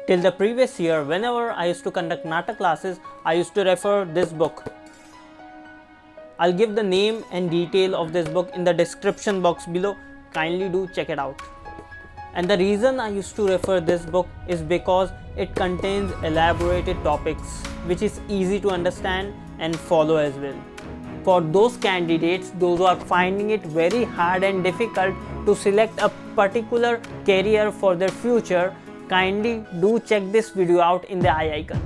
Till the previous year, whenever I used to conduct Nata classes, I used to refer this book. I'll give the name and detail of this book in the description box below. Kindly do check it out. And the reason I used to refer this book is because it contains elaborated topics which is easy to understand and follow as well. For those candidates, those who are finding it very hard and difficult to select a particular career for their future, kindly do check this video out in the I icon.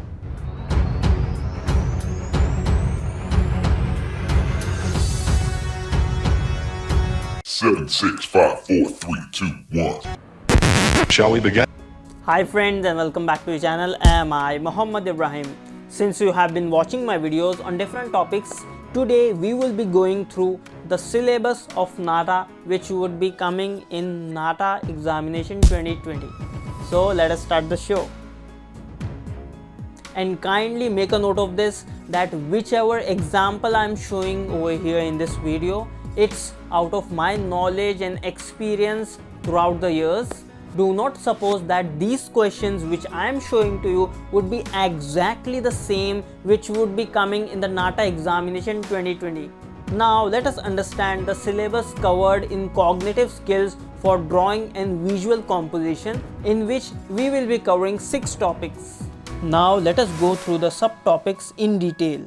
Seven, 6, 5, 4, 3, 2, 1. Shall we begin? Hi friends and welcome back to the channel. Am I Muhammad Ibrahim. Since you have been watching my videos on different topics, today we will be going through the syllabus of NATA which would be coming in NATA examination 2020. So let us start the show. And kindly make a note of this, that whichever example I am showing over here in this video, it's out of my knowledge and experience throughout the years. Do not suppose that these questions which I am showing to you would be exactly the same which would be coming in the NATA examination 2020. Now let us understand the syllabus covered in cognitive skills for drawing and visual composition, in which we will be covering 6 topics. Now let us go through the subtopics in detail.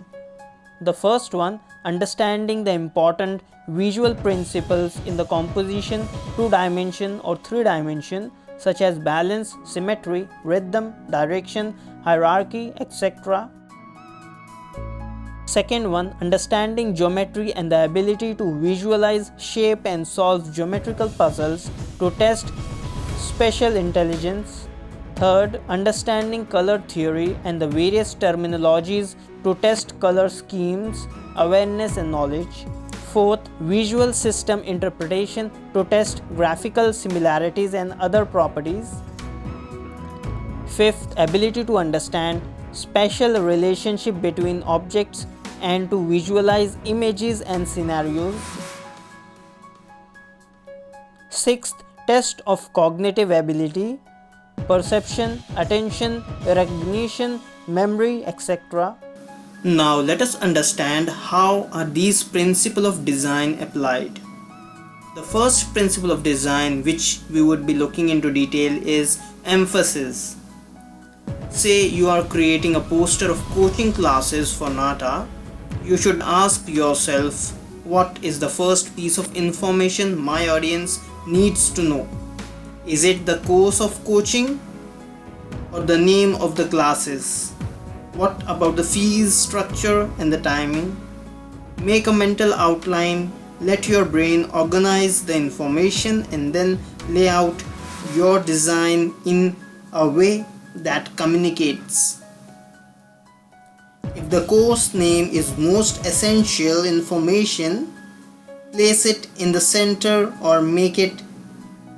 The first one, understanding the important visual principles in the composition 2-dimension or 3-dimension, such as balance, symmetry, rhythm, direction, hierarchy, etc. Second one, understanding geometry and the ability to visualize shape and solve geometrical puzzles to test spatial intelligence. Third, understanding color theory and the various terminologies to test color schemes, awareness and knowledge. Fourth, visual system interpretation to test graphical similarities and other properties. Fifth, ability to understand spatial relationship between objects and to visualize images and scenarios. Sixth, test of cognitive ability, perception, attention, recognition, memory, etc. Now let us understand how are these principles of design applied. The first principle of design which we would be looking into detail is emphasis. Say you are creating a poster of coaching classes for NATA. You should ask yourself, what is the first piece of information my audience needs to know? Is it the course of coaching or the name of the classes? What about the fees structure and the timing? Make a mental outline, let your brain organize the information and then lay out your design in a way that communicates. If the course name is most essential information, place it in the center or make it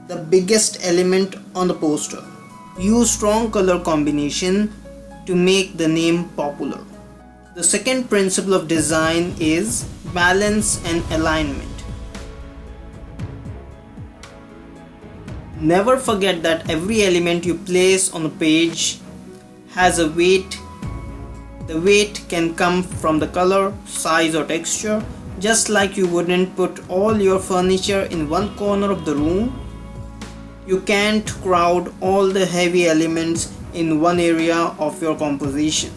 the biggest element on the poster. Use strong color combination to make the name popular. The second principle of design is balance and alignment. Never forget that every element you place on a page has a weight. The weight can come from the color, size or texture. Just like you wouldn't put all your furniture in one corner of the room, you can't crowd all the heavy elements in one area of your composition.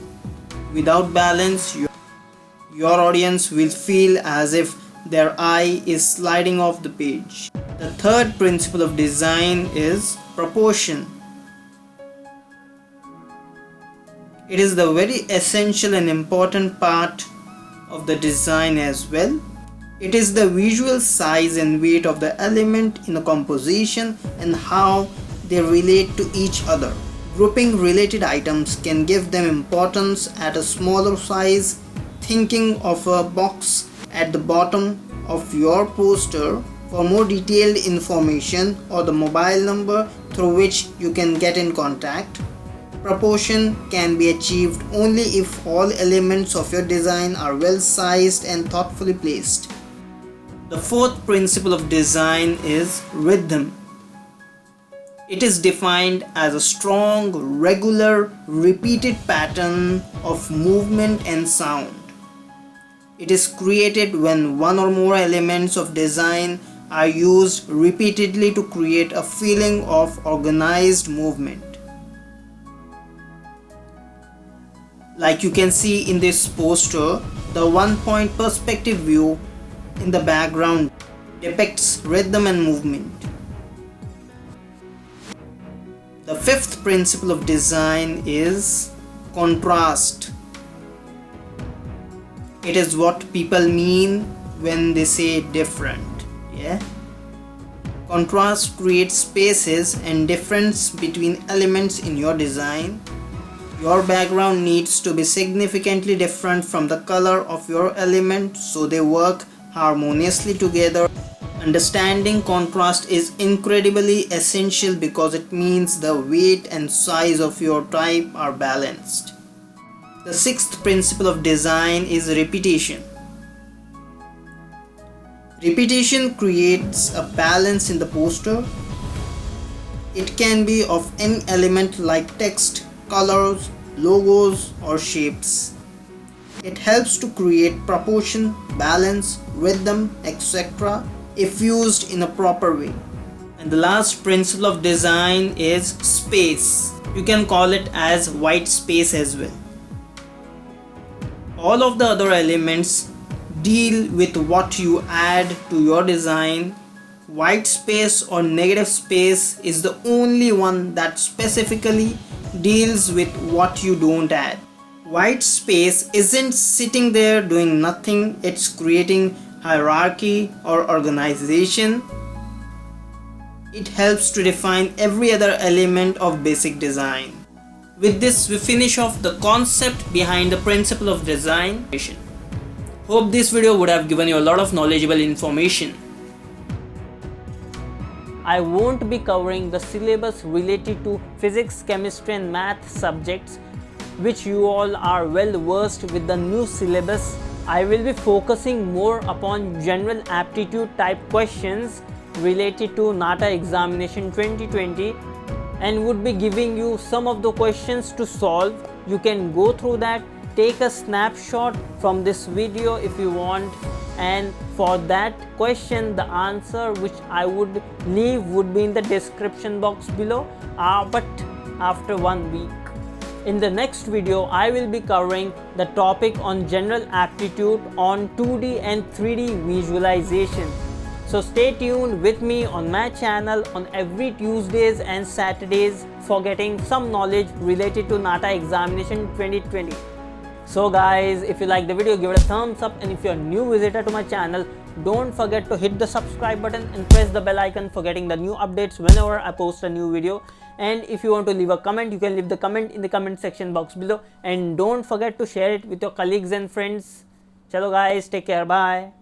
Without balance, your audience will feel as if their eye is sliding off the page. The third principle of design is proportion. It is the very essential and important part of the design as well. It is the visual size and weight of the element in a composition and how they relate to each other. Grouping related items can give them importance at a smaller size. Thinking of a box at the bottom of your poster for more detailed information or the mobile number through which you can get in contact. Proportion can be achieved only if all elements of your design are well sized and thoughtfully placed. The fourth principle of design is rhythm. It is defined as a strong, regular, repeated pattern of movement and sound. It is created when one or more elements of design are used repeatedly to create a feeling of organized movement. Like you can see in this poster, the one-point perspective view in the background depicts rhythm and movement. The fifth principle of design is contrast. It is what people mean when they say different. Contrast creates spaces and difference between elements in your design. Your background needs to be significantly different from the color of your element so they work harmoniously together. Understanding contrast is incredibly essential because it means the weight and size of your type are balanced. The sixth principle of design is repetition. Repetition creates a balance in the poster. It can be of any element like text, colors, logos, or shapes. It helps to create proportion, balance, rhythm, etc. if used in a proper way. And the last principle of design is space. You can call it as white space as well. All of the other elements deal with what you add to your design. White space or negative space is the only one that specifically deals with what you don't add. White space isn't sitting there doing nothing, it's creating hierarchy or organization. It helps to define every other element of basic design. With this, we finish off the concept behind the principle of design. Hope this video would have given you a lot of knowledgeable information. I won't be covering the syllabus related to physics, chemistry and math subjects, which you all are well versed with the new syllabus. I will be focusing more upon general aptitude type questions related to NATA examination 2020 and would be giving you some of the questions to solve. You can go through that, take a snapshot from this video if you want, and for that question the answer which I would leave would be in the description box below, but after 1 week. In the next video, I will be covering the topic on general aptitude on 2D and 3D visualization. So stay tuned with me on my channel on every Tuesdays and Saturdays for getting some knowledge related to NATA examination 2020. So guys, if you like the video, give it a thumbs up, and if you're a new visitor to my channel, don't forget to hit the subscribe button and press the bell icon for getting the new updates whenever I post a new video. And if you want to leave a comment, you can leave the comment in the comment section box below, and don't forget to share it with your colleagues and friends. Chalo guys, take care, bye.